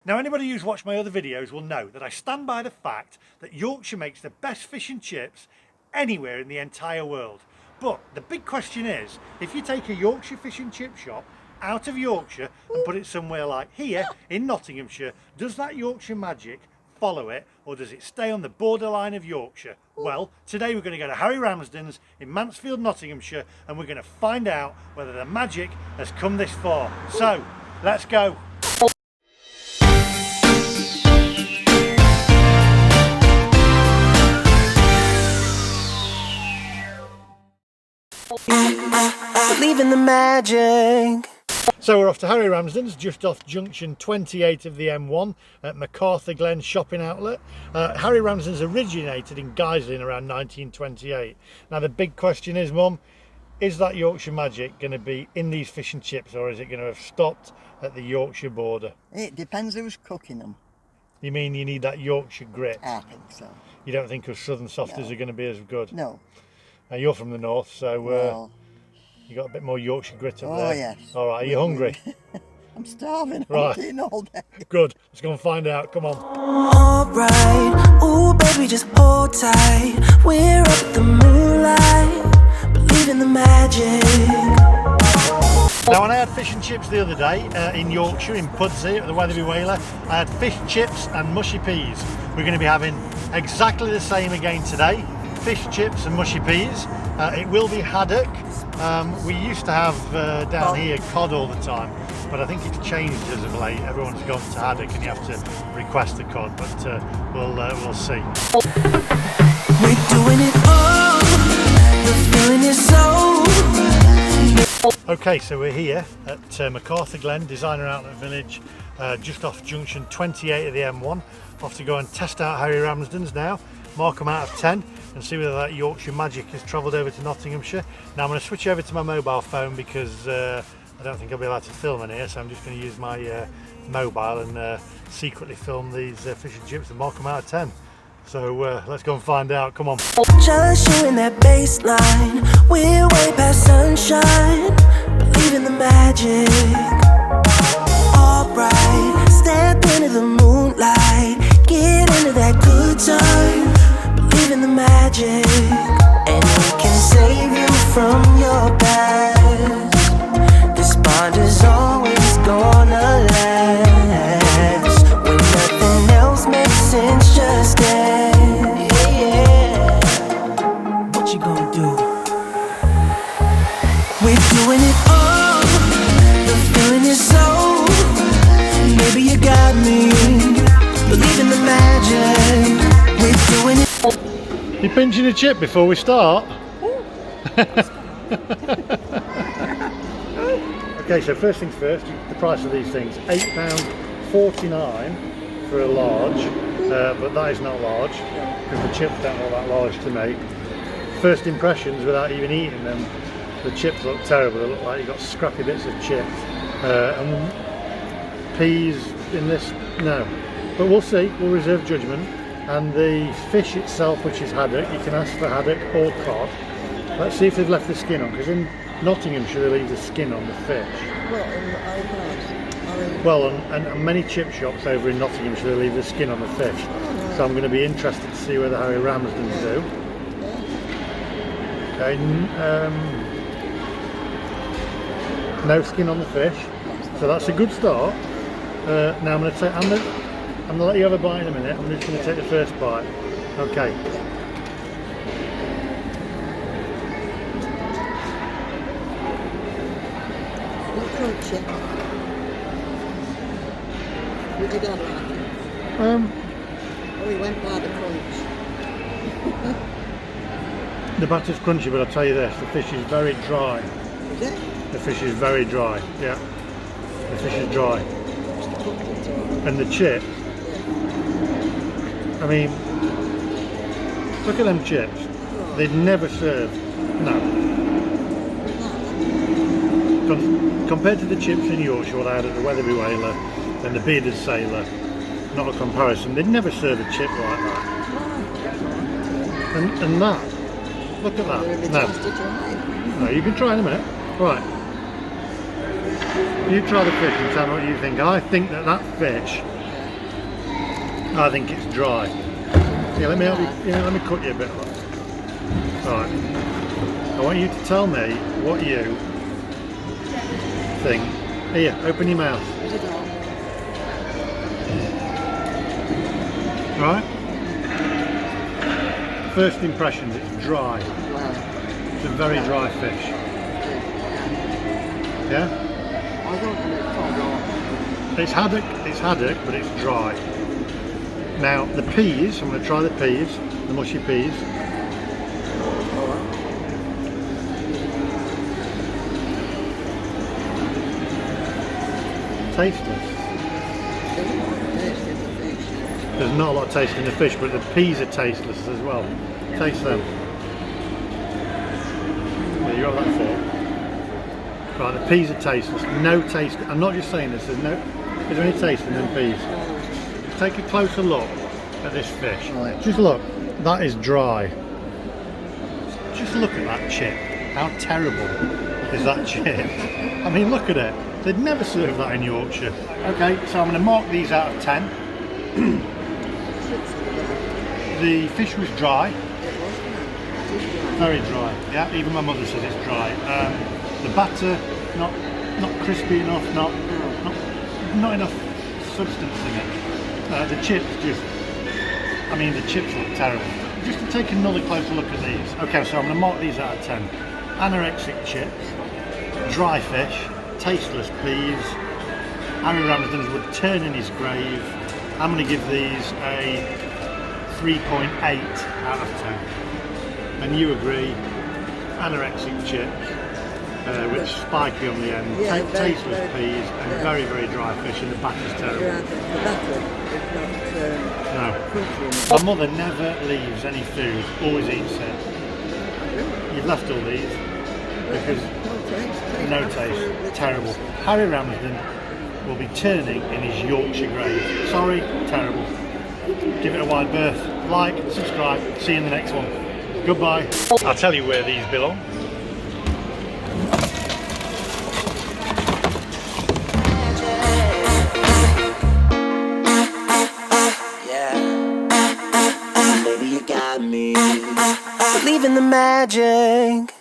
Now, anybody who's watched my other videos will know that I stand by the fact that Yorkshire makes the best fish and chips anywhere in the entire world. But the big question is, if you take a Yorkshire fish and chip shop out of Yorkshire and put it somewhere like here in Nottinghamshire, does that Yorkshire Magic follow it, or does it stay on the borderline of Yorkshire? Well, today we're going to go to Harry Ramsdens in Mansfield, Nottinghamshire, and we're going to find out whether the magic has come this far. So, let's go. Believe in the magic. So we're off to Harry Ramsdens, just off junction 28 of the M1 at MacArthur Glen shopping outlet. Harry Ramsdens originated in Guiseley around 1928. Now the big question is, Mum, is that Yorkshire Magic going to be in these fish and chips, or is it going to have stopped at the Yorkshire border? It depends who's cooking them. You mean you need that Yorkshire grit? I think so. You don't think us southern softies are going to be as good? No. Now you're from the north, so Well, you got a bit more Yorkshire grit up oh there. yes. All right, are you hungry? I'm starving. Right. I'm eating all day. Good. Let's go and find out. Come on. Alright, ooh baby, just hold tight. We're up the moonlight. Believe in the magic. Now, when I had fish and chips the other day in Yorkshire, in Pudsey at the Weatherby Whaler, I had fish chips and mushy peas. We're going to be having exactly the same again today. Fish chips and mushy peas. It will be haddock. We used to have down here cod all the time, but I think it's changed as of late. Everyone's gone to haddock and you have to request the cod, but we'll see. We're doing it all. The feeling is so. Okay, so we're here at MacArthur Glen, Designer Outlet Village, just off junction 28 of the M1. Off to go and test out Harry Ramsdens now, mark them out of 10 and see whether that Yorkshire Magic has travelled over to Nottinghamshire. Now I'm going to switch over to my mobile phone because I don't think I'll be allowed to film in here, so I'm just going to use my mobile and secretly film these fish and chips and mark them out of 10. So let's go and find out, come on. Just you in that baseline. We're way past sunshine. Believe in the magic. Alright, step into the moonlight. Get into that good time. Believe in the magic. And it can save you from your past. This bond is always gonna last. When nothing else makes sense, just dance. Yeah. What you gonna do? We're doing it all. The feeling is so. Maybe you got me. Believe in the magic. We're doing it. You pinching a chip before we start? Okay, so first things first, the price of these things, £8.49 for a large, but that is not large, because the chips don't look that large to me. First impressions, without even eating them, the chips look terrible. They look like you've got scrappy bits of chips. And peas in this, no. But we'll see, we'll reserve judgment. And the fish itself, which is haddock, you can ask for haddock or cod. Let's see if they've left the skin on, because in Nottinghamshire they leave the skin on the fish. Well, and many chip shops over in Nottinghamshire they leave the skin on the fish. So I'm going to be interested to see whether Harry Ramsdens do. Okay, no skin on the fish, so that's a good start. Now I'm going to let you have a bite in a minute. I'm just going to take the first bite. Okay. Crunchy. Would you dad like it? Oh, he went by the crunch. The batter's crunchy, but I'll tell you this, the fish is very dry. Is it? The fish is very dry, yeah. The fish is dry. And the chips, I mean, look at them chips. They'd never served, no. Compared to the chips in Yorkshire, what I had at the Weatherby Whaler and the Bearded Sailor, not a comparison. They'd never serve a chip like that. And that, look at that. No, you can try in a minute. Right. You try the fish and tell me what you think. I think that fish I think it's dry. Yeah, let me help you. Yeah, let me cut you a bit. Right. I want you to tell me what you think. Here, open your mouth. Right. First impressions, it's dry. It's a very dry fish. Yeah? It's haddock, but it's dry. Now the peas, I'm going to try the peas, the mushy peas. Tasteless. There's not a lot of taste in the fish, but the peas are tasteless as well. Taste them. There you have that fork. Right, the peas are tasteless. No taste. I'm not just saying this. Is there any taste in them peas? Take a closer look at this fish. Just look. That is dry. Just look at that chip. How terrible is that chip? I mean, look at it. They'd never serve that in Yorkshire. Okay, so I'm going to mark these out of 10. The fish was dry. Very dry. Yeah, even my mother says it's dry. The batter, not crispy enough, not enough substance in it. The chips the chips look terrible. Just to take another closer look at these. Okay, so I'm going to mark these out of 10. Anorexic chips, dry fish, tasteless peas. Harry Ramsdens would turn in his grave. I'm going to give these a 3.8 out of 10. And you agree, anorexic chips, which spiky on the end, tasteless peas, and very, very dry fish, and the batter's terrible. The batter is not No. My mother never leaves any food, always eats it. You've left all these because no taste, terrible. Harry Ramsden will be turning in his Yorkshire grave. Sorry, terrible. Give it a wide berth. Like, subscribe, see you in the next one. Goodbye. I'll tell you where these belong. Yeah. Baby, you got me. Believe in the magic.